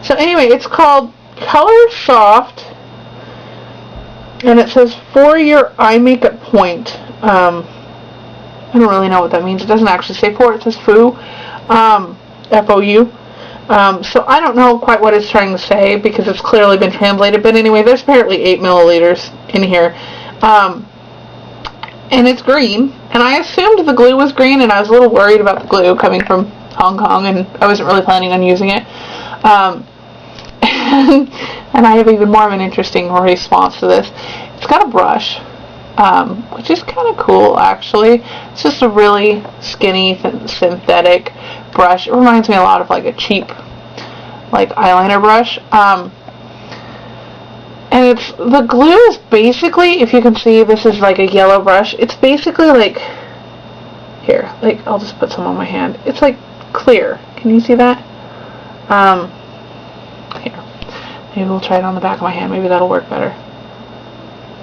So anyway, it's called Color Soft, and it says for your eye makeup point. I don't really know what that means. It doesn't actually say for. It says FOU, F-O-U. So I don't know quite what it's trying to say because it's clearly been translated. But anyway, there's apparently 8 milliliters in here. And it's green. And I assumed the glue was green, and I was a little worried about the glue coming from Hong Kong, and I wasn't really planning on using it. And I have even more of an interesting response to this. It's got a brush, which is kind of cool, actually. It's just a really skinny, synthetic brush. It reminds me a lot of like a cheap, like eyeliner brush. And the glue is basically, if you can see, this is like a yellow brush. It's basically like, here, like I'll just put some on my hand. It's like clear. Can you see that? Here. Maybe we'll try it on the back of my hand. Maybe that'll work better.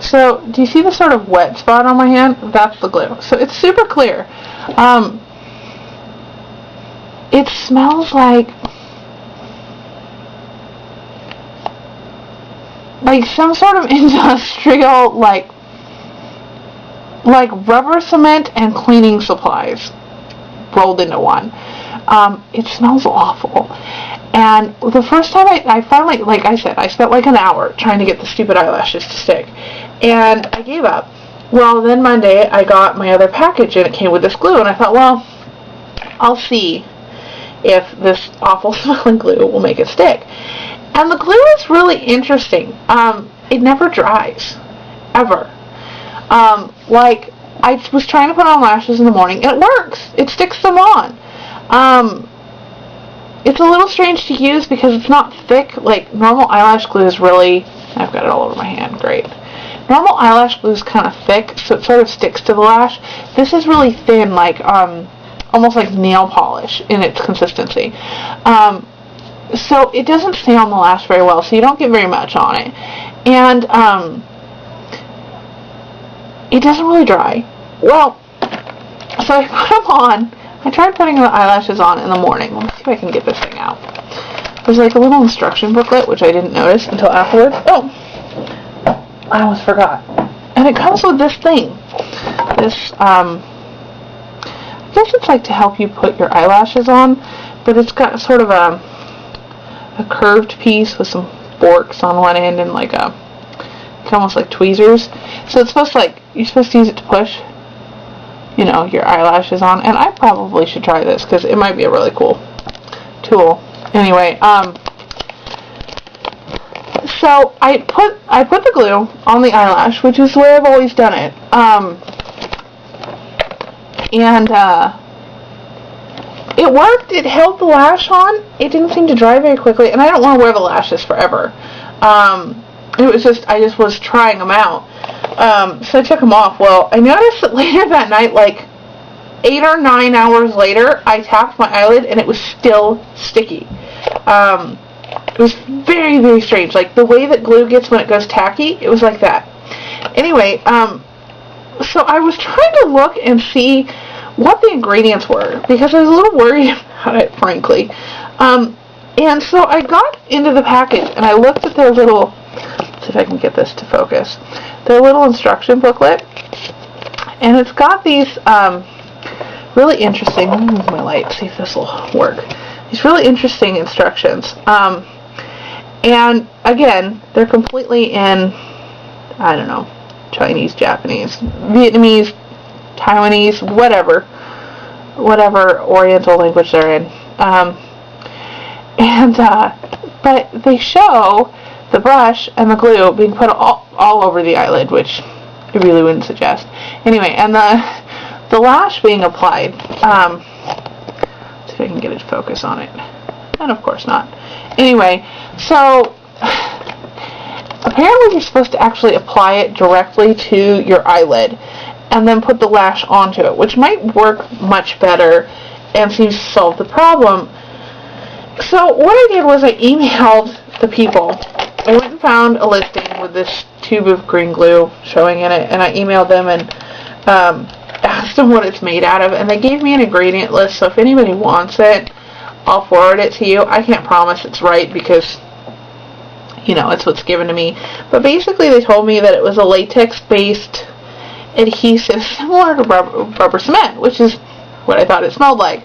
So, do you see the sort of wet spot on my hand? That's the glue. So, it's super clear. It smells like some sort of industrial, like rubber cement and cleaning supplies rolled into one. It smells awful. And the first time I finally, like I said, I spent like an hour trying to get the stupid eyelashes to stick. And I gave up. Well, then Monday I got my other package and it came with this glue. And I thought, well, I'll see if this awful smelling glue will make it stick. And the glue is really interesting. It never dries. Ever. Like, I was trying to put on lashes in the morning and it works. It sticks them on. It's a little strange to use because it's not thick. Like, normal eyelash glue is really, I've got it all over my hand, great. Normal eyelash glue is kind of thick, so it sort of sticks to the lash. This is really thin, like, almost like nail polish in its consistency. So it doesn't stay on the lash very well, so you don't get very much on it. And, it doesn't really dry. Well, so I put them on. I tried putting the eyelashes on in the morning. Let me see if I can get this thing out. There's like a little instruction booklet, which I didn't notice until afterwards. Oh! I almost forgot. And it comes with this thing. This, I guess it's like to help you put your eyelashes on, but it's got sort of a curved piece with some forks on one end and like almost like tweezers. So it's supposed to you're supposed to use it to push, you know, your eyelashes on. And I probably should try this because it might be a really cool tool. Anyway, so I put the glue on the eyelash, which is the way I've always done it. It worked. It held the lash on. It didn't seem to dry very quickly, and I don't want to wear the lashes forever. It was just, I just was trying them out. So I took them off. Well, I noticed that later that night, like 8 or 9 hours later, I tapped my eyelid and it was still sticky. It was very, very strange. Like the way that glue gets when it goes tacky, it was like that. Anyway, so I was trying to look and see what the ingredients were because I was a little worried about it, frankly. And so I got into the package and I looked at their little, let's see if I can get this to focus, their little instruction booklet. And it's got these really interesting, let me move my light, see if this will work. These really interesting instructions. And again, they're completely in, I don't know, Chinese, Japanese, Vietnamese, Taiwanese, whatever Oriental language they're in. But they show the brush and the glue being put all over the eyelid, which I really wouldn't suggest. Anyway, and the lash being applied. Let's see if I can get it to focus on it. And of course not. Anyway, so apparently you're supposed to actually apply it directly to your eyelid and then put the lash onto it, which might work much better and seems to solve the problem. So what I did was I emailed the people. I went and found a listing with this tube of green glue showing in it, and I emailed them and asked them what it's made out of, and they gave me an ingredient list, so if anybody wants it, I'll forward it to you. I can't promise it's right because, you know, it's what's given to me. But basically they told me that it was a latex-based adhesive similar to rubber cement, which is what I thought it smelled like.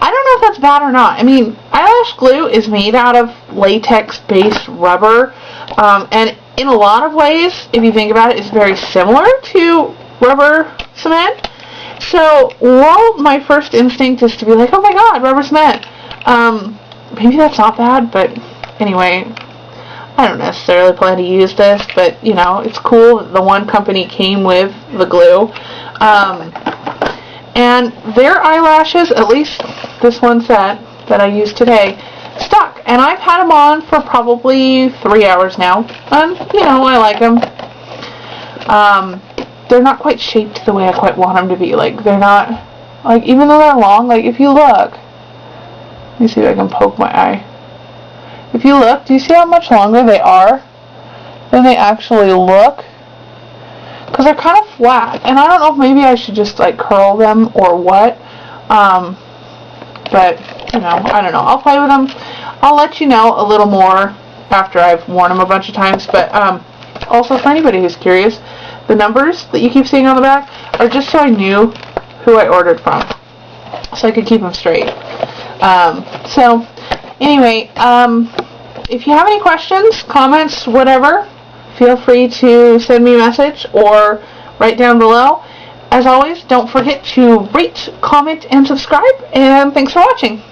I don't know if that's bad or not. I mean, eyelash glue is made out of latex-based rubber, and in a lot of ways, if you think about it, it's very similar to rubber cement. So, while my first instinct is to be like, oh my god, rubber cement, maybe that's not bad, but anyway, I don't necessarily plan to use this, but, you know, it's cool that the one company came with the glue. And their eyelashes, at least this one set that I used today, stuck. And I've had them on for probably 3 hours now. And, you know, I like them. They're not quite shaped the way I quite want them to be. Like, they're not, like, even though they're long, like, if you look, let me see if I can poke my eye. If you look, do you see how much longer they are than they actually look? Because they're kind of flat, and I don't know if maybe I should just, like, curl them or what, but, you know, I don't know. I'll play with them. I'll let you know a little more after I've worn them a bunch of times, but, also, for anybody who's curious, the numbers that you keep seeing on the back are just so I knew who I ordered from, so I could keep them straight. So, anyway, if you have any questions, comments, whatever, feel free to send me a message or write down below. As always, don't forget to rate, comment, and subscribe, and thanks for watching.